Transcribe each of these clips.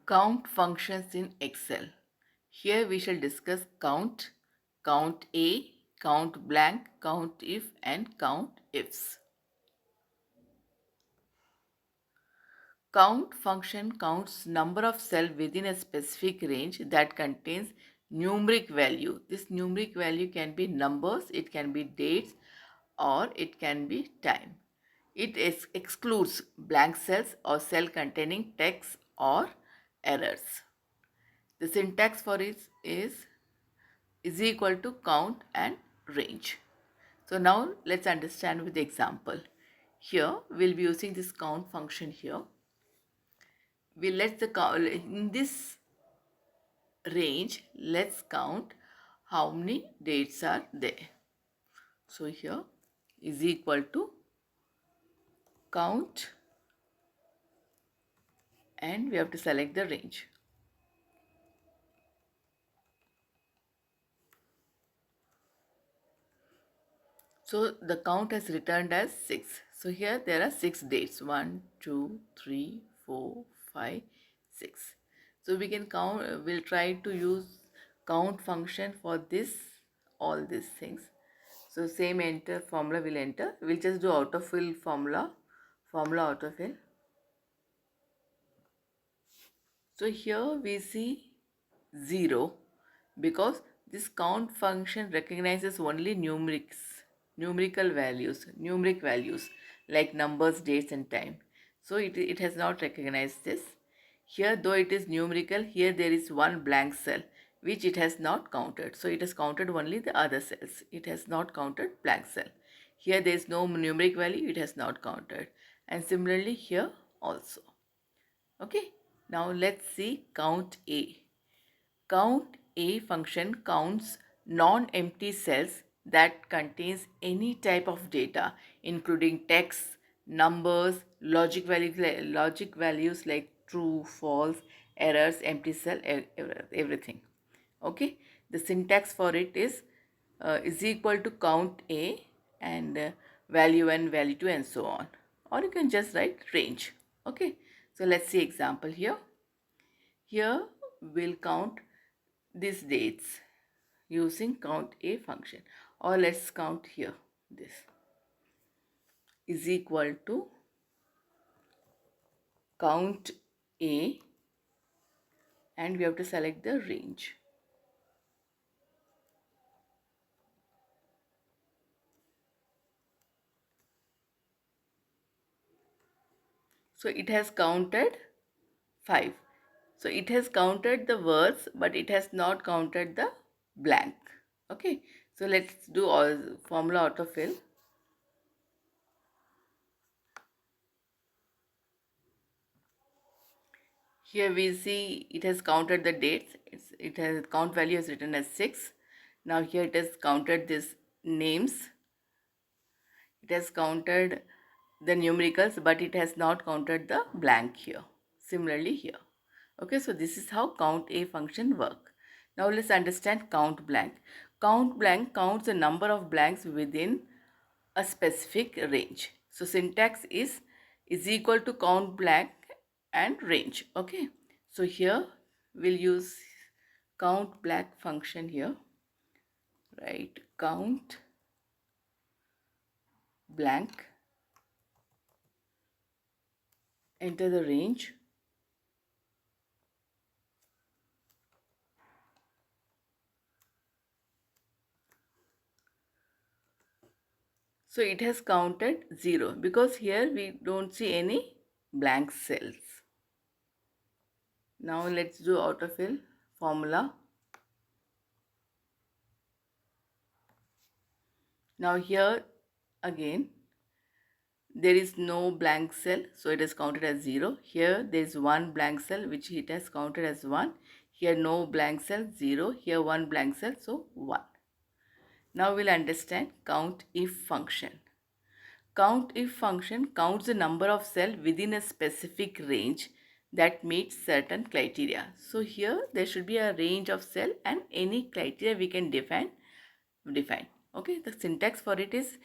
Count functions in Excel. Here we shall discuss count, count A, count blank, count if and count ifs. Count function counts number of cells within a specific range that contains numeric value. This numeric value can be numbers, it can be dates, or it can be time. It excludes blank cells or cell containing text or errors. The syntax for it is equal to count and range. So now let's understand with the example. Here we'll be using this count function here. We let the count in this range, let's count how many dates are there. So here is equal to count and we have to select the range. So the count has returned as 6. So here there are 6 dates. 1, 2, 3, 4, 5, 6. So we can count, we'll try to use count function for this, all these things. So same enter formula will enter. We'll just do autofill formula autofill. So here we see 0 because this count function recognizes only numeric values like numbers, dates and time. So it has not recognized this. Here though it is numerical, here there is one blank cell which it has not counted. So it has counted only the other cells. It has not counted blank cell. Here there is no numeric value, it has not counted. And similarly here also. Okay. Now let's see count A. Count A function counts non-empty cells that contains any type of data including text, numbers, logic values like true, false, errors, empty cell, everything. Okay, the syntax for it is equal to count A and value 1, value 2 and so on, or you can just write range. Okay, so let's see example here. Here we'll count these dates using count A function, or let's count here. This is equal to count A and we have to select the range. So it has counted 5. So it has counted the words but it has not counted the blank. Okay, so let's do all formula autofill. Here we see it has counted the dates. It has count value is written as 6. Now here it has counted these names. It has counted the numericals but it has not counted the blank here. Similarly here. Okay, so this is how count A function work. Now let's understand count blank. Count blank counts the number of blanks within a specific range. So syntax is equal to count blank and range. Okay, so here we'll use count blank function here. Right, count blank, enter the range. So it has counted 0 because here we don't see any blank cells. Now let's do autofill formula. Now here again there is no blank cell, so it is counted as 0. Here there is one blank cell which it has counted as 1. Here no blank cell, 0. Here one blank cell, so 1. Now we'll understand count if function. Count if function counts the number of cells within a specific range that meets certain criteria. So here there should be a range of cell and any criteria we can define. Okay, the syntax for it is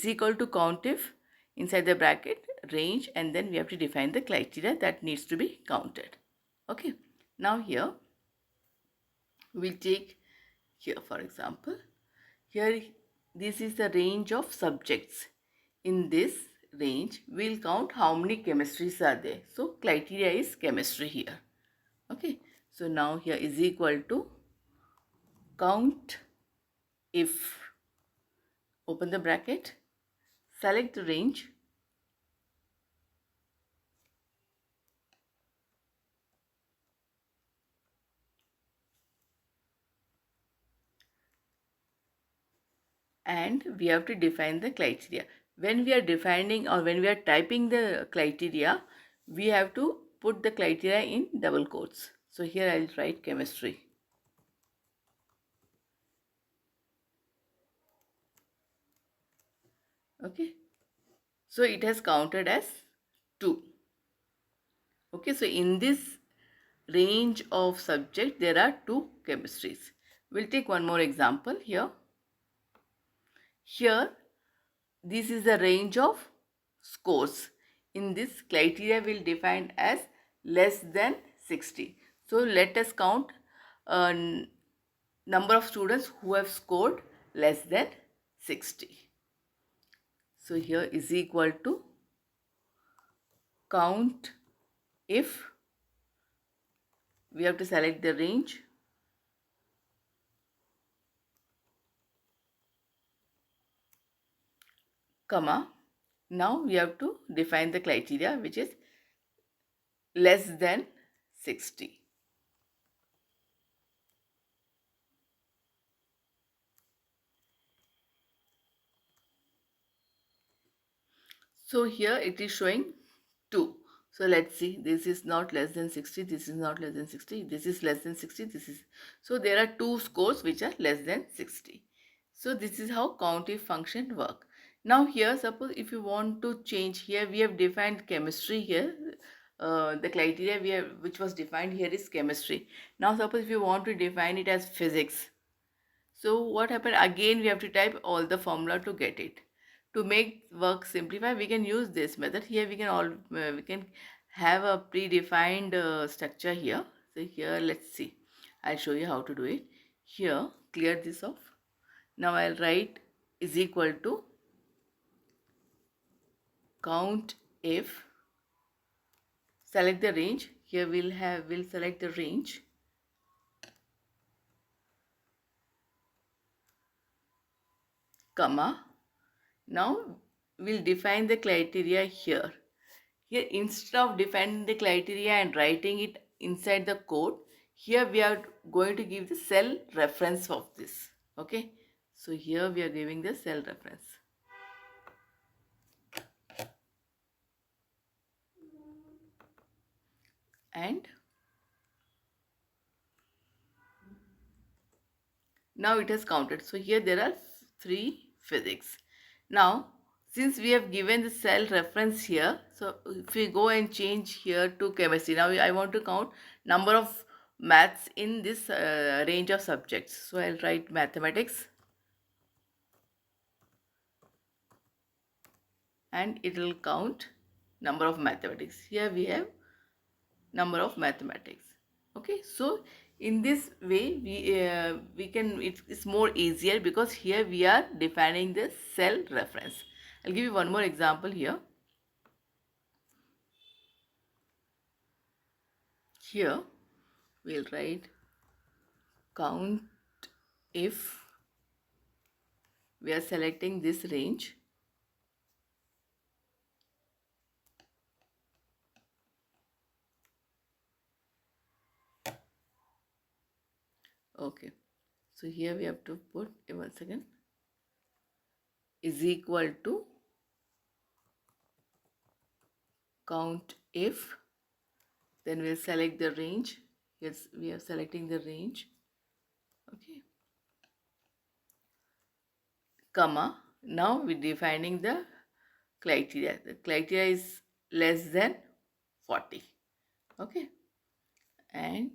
equal to countif inside the bracket range and then we have to define the criteria that needs to be counted. Okay, Now here we'll take here, for example, here this is the range of subjects. In this range we'll count how many chemistries are there. So criteria is chemistry here. Okay, so now here is equal to count if, open the bracket, select the range, and we have to define the criteria. When we are defining or when we are typing the criteria, we have to put the criteria in double quotes. So here I'll write chemistry. Okay, so it has counted as 2. Okay, so in this range of subject there are 2 chemistries. We'll take one more example here. Here this is the range of scores. In this criteria will defined as less than 60. So let us count number of students who have scored less than 60. So here is equal to count if, we have to select the range, comma, now we have to define the criteria which is less than 60. So here it is showing 2. So let's see, this is not less than 60, this is not less than 60, this is less than 60, this is. So there are 2 scores which are less than 60. So this is how countif function work. Now here suppose if you want to change, here we have defined chemistry here. The criteria we have, which was defined here, is chemistry. Now suppose if you want to define it as physics. So what happened, again we have to type all the formula to get it. To make work simplify, we can use this method. Here we can have a predefined structure here. So here let's see, I'll show you how to do it. Here clear this off. Now I'll write is equal to count if, select the range. Here we'll select the range, comma. Now we'll define the criteria here. Here instead of defining the criteria and writing it inside the code, here we are going to give the cell reference of this. Okay, so here we are giving the cell reference. And now it has counted. So here there are 3 physics. Now since we have given the cell reference here, so if we go and change here to chemistry, now I want to count number of maths in this range of subjects. So I'll write mathematics and it will count number of mathematics. Here we have number of mathematics. Okay, so in this way we can, it's more easier because here we are defining the cell reference. I'll give you one more example here. Here we'll write count if, we are selecting this range, okay. So here we have to put, one second, is equal to count if, then we'll select the range. Yes, we are selecting the range, okay, comma. Now we're defining the criteria. The criteria is less than 40, okay, and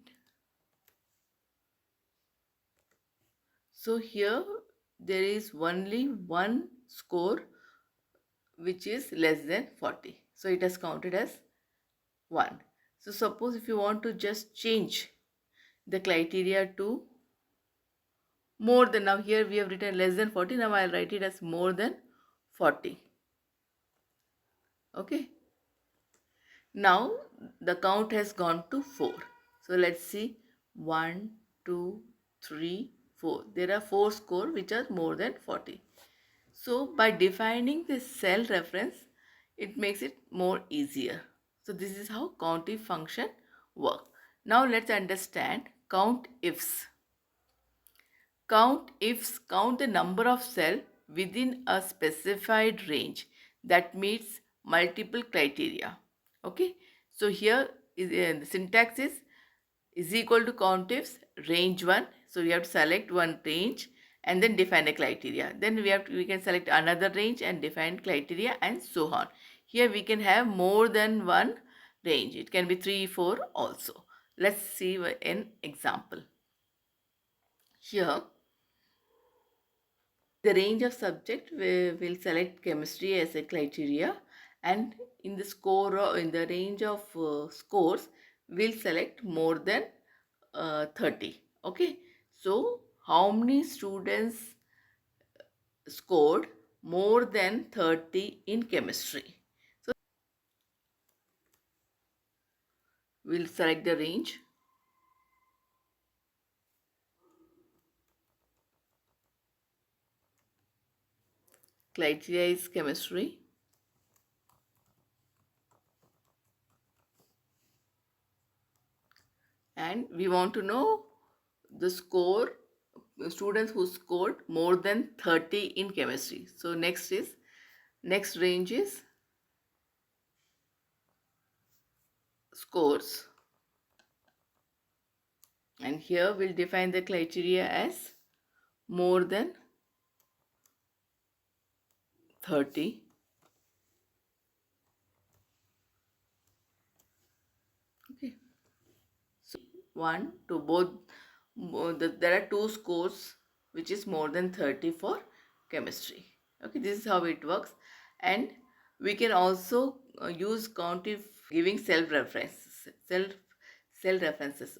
so here there is only one score which is less than 40, so it has counted as 1. So suppose if you want to just change the criteria to more than, now here we have written less than 40, now I'll write it as more than 40. Okay. Now the count has gone to 4. So let's see, 1, 2, 3, 4. There are 4 scores which are more than 40. So by defining this cell reference, it makes it more easier. So this is how countif function work. Now let's understand countifs. Countifs count the number of cells within a specified range that meets multiple criteria. Okay. So here is the syntax is equal to countifs range 1. So we have to select one range and then define a criteria. Then we can select another range and define criteria and so on. Here we can have more than one range. It can be 3, 4 also. Let's see an example. Here the range of subject, we will select chemistry as a criteria, and in the score in the range of scores we'll select more than 30. Okay, so how many students scored more than 30 in chemistry? So we'll select the range. Criteria is chemistry. And we want to know the score, students who scored more than 30 in chemistry. So next range is scores, and here we'll define the criteria as more than 30. Okay, so 1 to there are two scores which is more than 30 for chemistry. Okay, this is how it works. And we can also use countif giving cell references.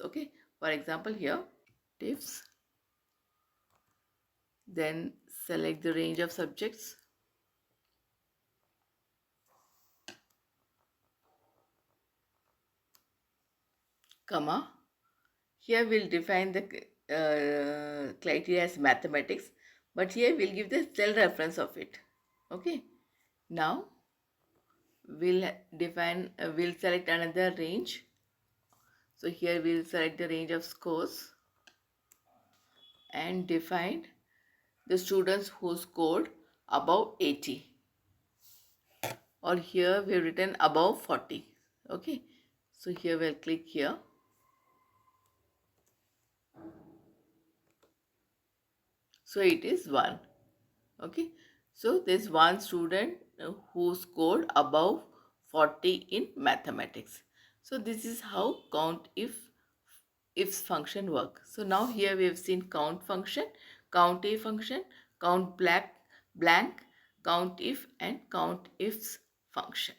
Okay, for example, here ifs, then select the range of subjects, comma. Here we'll define the criteria as mathematics, but here we'll give the cell reference of it. Okay, now we'll select another range. So here we'll select the range of scores and define the students who scored above 80, or here we've written above 40. Okay, so here we'll click here. So it is 1. Okay, so there's one student who scored above 40 in mathematics. So this is how ifs function work. So now here we have seen count function, countif function, count blank, countif, and countifs function.